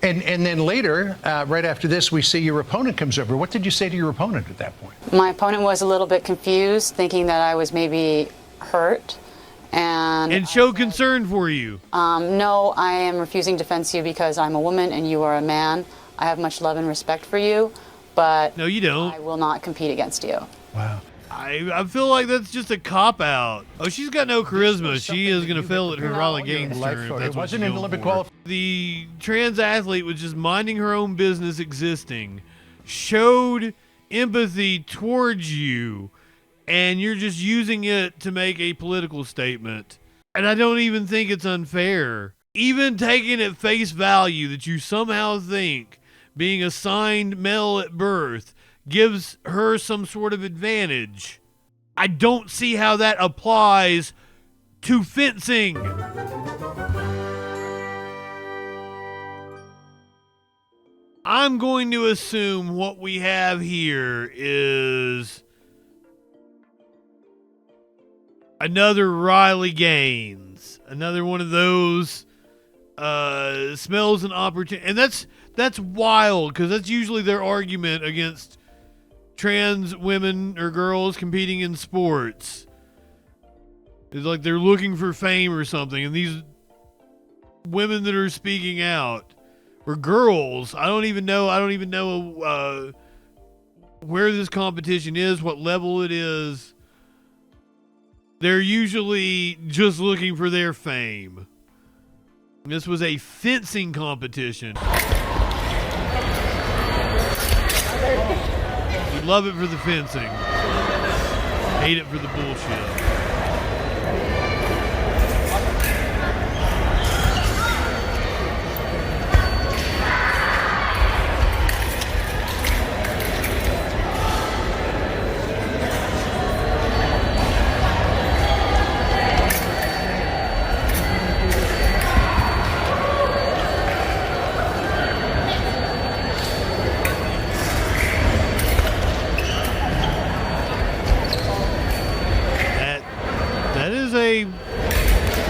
And then later, right after this, we see your opponent comes over. What did you say to your opponent at that point? My opponent was a little bit confused, thinking that I was maybe hurt. And showed concern for you. No, I am refusing to fence you because I'm a woman and you are a man. I have much love and respect for you, but no, you don't. I will not compete against you. Wow. I feel like that's just a cop-out. Oh, she's got no charisma. She is going to fail at her Raleigh Games turn. It wasn't an Olympic qualifier. The trans athlete was just minding her own business existing, showed empathy towards you, and you're just using it to make a political statement. And I don't even think it's unfair. Even taking at face value that you somehow think being assigned male at birth gives her some sort of advantage, I don't see how that applies to fencing. I'm going to assume what we have here is another Riley Gaines, another one of those smells an opportunity. And that's wild, because that's usually their argument against trans women or girls competing in sports. It's like they're looking for fame or something, and these women that are speaking out, or girls, I don't even know where this competition is, what level it is. They're usually just looking for their fame. This was a fencing competition. You love it for the fencing. Hate it for the bullshit.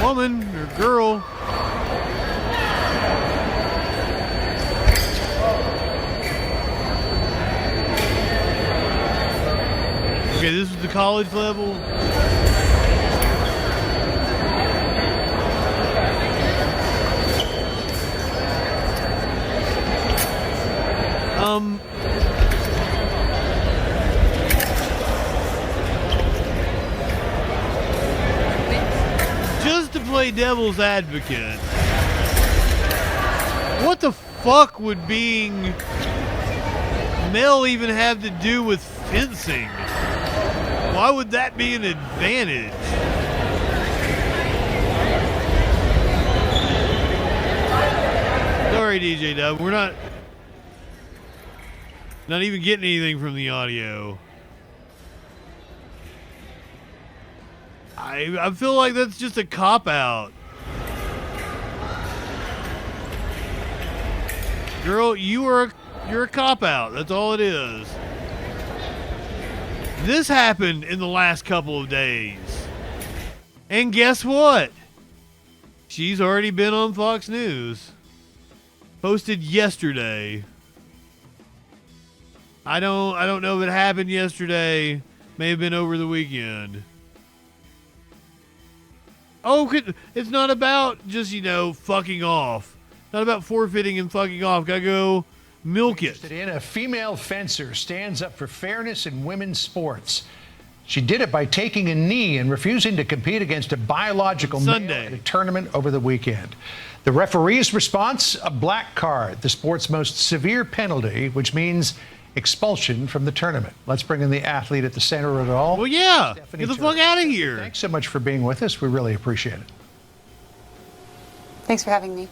Woman or girl. Okay, this is the college level. Play devil's advocate. What the fuck would being male even have to do with fencing? Why would that be an advantage? Sorry, DJ Dub, we're not even getting anything from the audio. I feel like that's just a cop-out. Girl, you're a cop-out. That's all it is. This happened in the last couple of days. And guess what? She's already been on Fox News. Posted yesterday. I don't know if it happened yesterday. May have been over the weekend. Oh, it's not about just, fucking off. Not about forfeiting and fucking off. Gotta go milk it. A female fencer stands up for fairness in women's sports. She did it by taking a knee and refusing to compete against a biological male at a tournament over the weekend. The referee's response, a black card, the sport's most severe penalty, which means expulsion from the tournament. Let's bring in the athlete at the center of it all. Well, yeah. Get the fuck out of here. Thanks so much for being with us. We really appreciate it. Thanks for having me.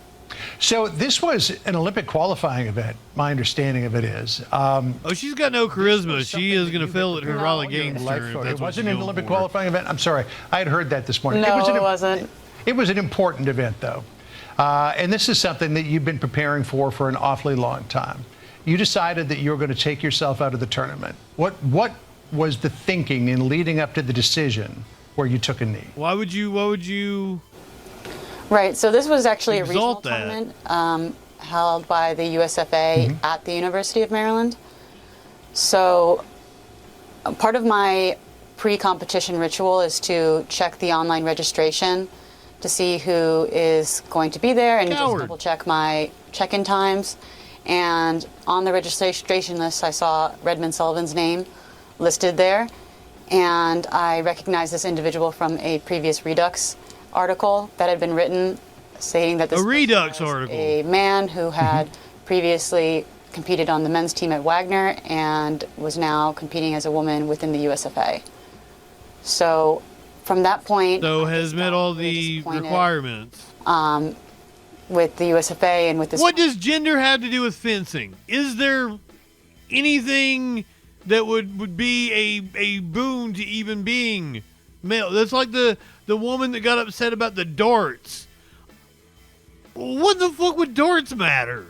So this was an Olympic qualifying event. My understanding of it is. Oh, she's got no charisma. She is going to fail at her Raleigh Games turn. It wasn't an Olympic qualifying event. I'm sorry. I had heard that this morning. No, it wasn't. It was an important event, though. And this is something that you've been preparing for an awfully long time. You decided that you were going to take yourself out of the tournament. What was the thinking in leading up to the decision where you took a knee? Why would you? Right. So this was actually a regional tournament held by the USFA at the University of Maryland. So part of my pre-competition ritual is to check the online registration to see who is going to be there and just double check my check-in times. And on the registration list, I saw Redmond Sullivan's name listed there. And I recognized this individual from a previous Redux article that had been written stating that this Redux was article. a man who had previously competed on the men's team at Wagner and was now competing as a woman within the USFA. So from that point, So has met all the requirements. With the USFA and with this. What does gender have to do with fencing? Is there anything that would be a boon to even being male? That's like the woman that got upset about the darts. What the fuck would darts matter?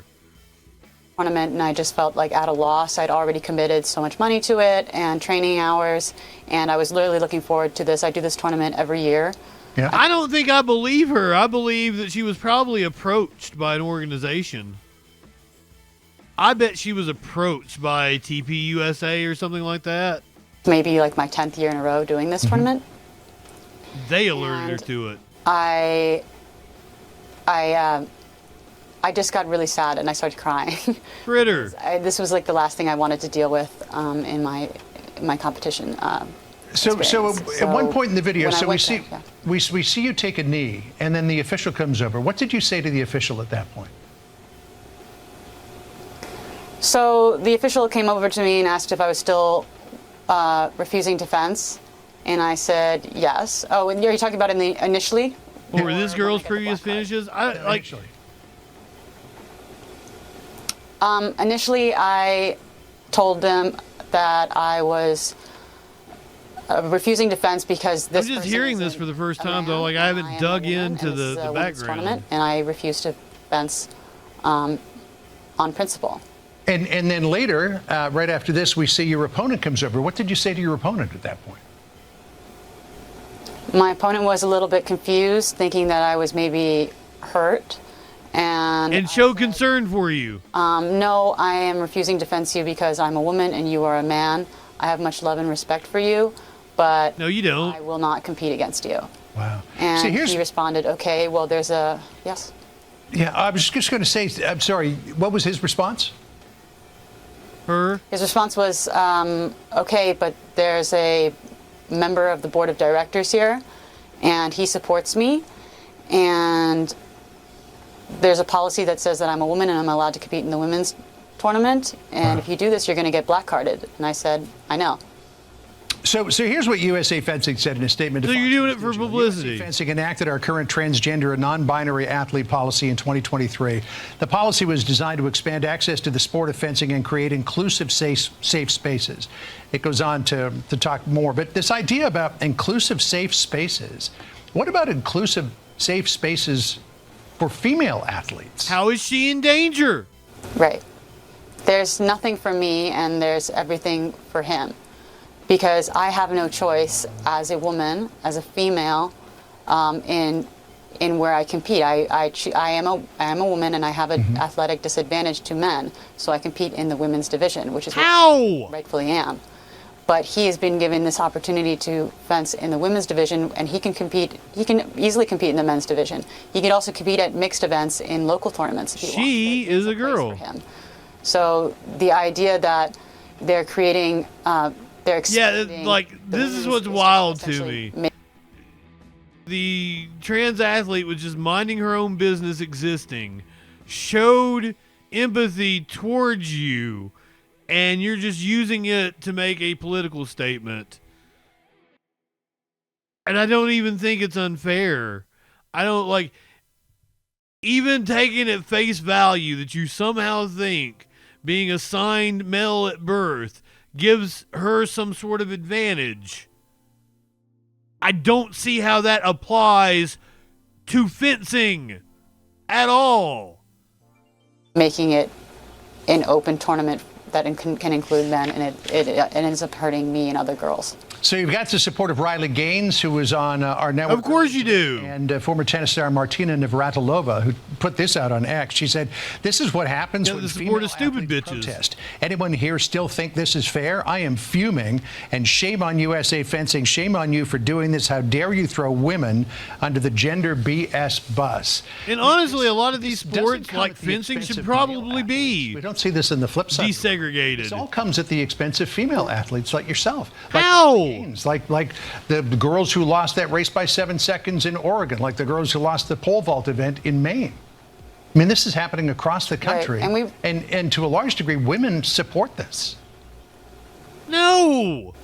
Tournament, and I just felt like at a loss. I'd already committed so much money to it and training hours, and I was literally looking forward to this. I do this tournament every year. Yeah. I don't think I believe her. I believe that she was probably approached by an organization. I bet she was approached by TP USA or something like that. Maybe like my 10th year in a row doing this tournament. They alerted her to it. I just got really sad and I started crying. Critter. This was like the last thing I wanted to deal with in my competition. So at one point in the video, when I so went there, yeah. we see you take a knee, and then the official comes over. What did you say to the official at that point? So the official came over to me and asked if I was still refusing to fence, and I said yes. Oh, and you're talking about initially? What were this girl's previous finishes? Initially. Initially, I told them that I was refusing to fence because this. I'm just person hearing this isn't for the first a time, though. man, Like, I and haven't am dug a woman, into and this is the a women's background. tournament, and I refused to fence on principle. And then later, right after this, we see your opponent comes over. What did you say to your opponent at that point? My opponent was a little bit confused, thinking that I was maybe hurt. And showed concern for you. No, I am refusing to fence you because I'm a woman and you are a man. I have much love and respect for you, but No, you don't. I will not compete against you. Wow. And See, he responded, okay, well, there's a, yes. Yeah, I was just going to say, I'm sorry, what was his response? Her? His response was, okay, but there's a member of the board of directors here, and he supports me, and there's a policy that says that I'm a woman and I'm allowed to compete in the women's tournament, and if you do this, you're going to get black carded. And I said, I know. So here's what USA Fencing said in a statement. So you're doing it for publicity. USA Fencing enacted our current transgender and non-binary athlete policy in 2023. The policy was designed to expand access to the sport of fencing and create inclusive, safe spaces. It goes on to talk more. But this idea about inclusive, safe spaces, what about inclusive, safe spaces for female athletes? How is she in danger? Right. There's nothing for me and there's everything for him. Because I have no choice as a woman, as a female, in where I compete. I am a woman and I have an athletic disadvantage to men, so I compete in the women's division, which is what I rightfully am. But he has been given this opportunity to fence in the women's division, and he can compete. He can easily compete in the men's division. He can also compete at mixed events in local tournaments if he wants. She is a girl. For him. So the idea that they're creating. Yeah, like, this is what's wild to me. The trans athlete was just minding her own business existing, showed empathy towards you, and you're just using it to make a political statement. And I don't even think it's unfair. I don't, like, even taking at face value that you somehow think being assigned male at birth gives her some sort of advantage. I don't see how that applies to fencing at all. Making it an open tournament that can include men, and it ends up hurting me and other girls. So you've got the support of Riley Gaines, who was on our network. Of course you do. And former tennis star Martina Navratilova, who put this out on X. She said, "This is what happens when the support female of stupid athletes bitches. protest. Anyone here still think this is fair? I am fuming, and shame on USA Fencing. Shame on you for doing this. How dare you throw women under the gender BS bus?" And honestly, a lot of these This doesn't sports, come like at the fencing, expense should of male probably be athletes. We don't see this in the flip side. desegregated. This all comes at the expense of female athletes like yourself. Like How? Gaines, like the girls who lost that race by 7 seconds in Oregon, like the girls who lost the pole vault event in Maine. I mean, this is happening across the country, Right. and to a large degree, women support this. No.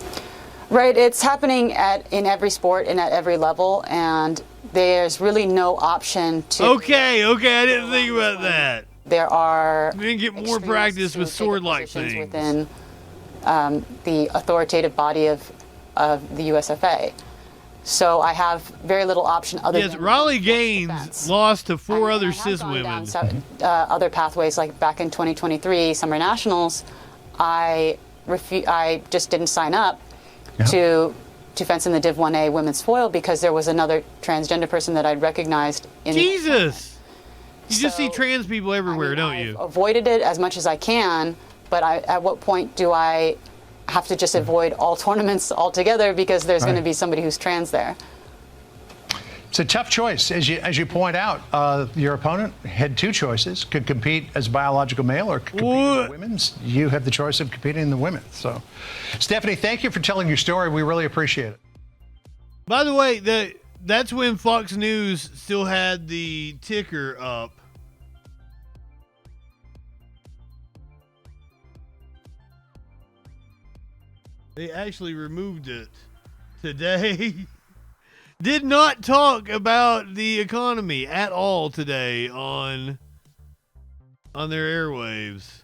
Right, it's happening in every sport and at every level, and there's really no option to. Okay, I didn't think about that. There are. We can get more extremists practice who with take up sword-like positions things. within the authoritative body of the USFA. So I have very little option other Yes, than Riley defense. Gaines lost to four And other I have cis gone women. down other pathways, like back in 2023 Summer Nationals, I just didn't sign up to fence in the Div 1A women's foil because there was another transgender person that I'd recognized in Jesus! You just see So, trans people everywhere, don't I've you? avoided it as much as I can, but at what point do I have to just avoid all tournaments altogether because there's going to be somebody who's trans there? It's a tough choice. As you point out, your opponent had two choices: could compete as a biological male or could compete in the women's. You have the choice of competing in the women's. So, Stephanie, thank you for telling your story. We really appreciate it. By the way, that's when Fox News still had the ticker up. They actually removed it today. Did not talk about the economy at all today on their airwaves.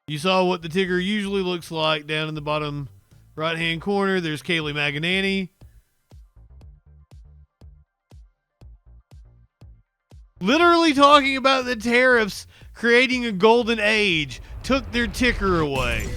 You saw what the ticker usually looks like down in the bottom right-hand corner. There's Kayleigh McEnany. Literally talking about the tariffs creating a golden age. Took their ticker away.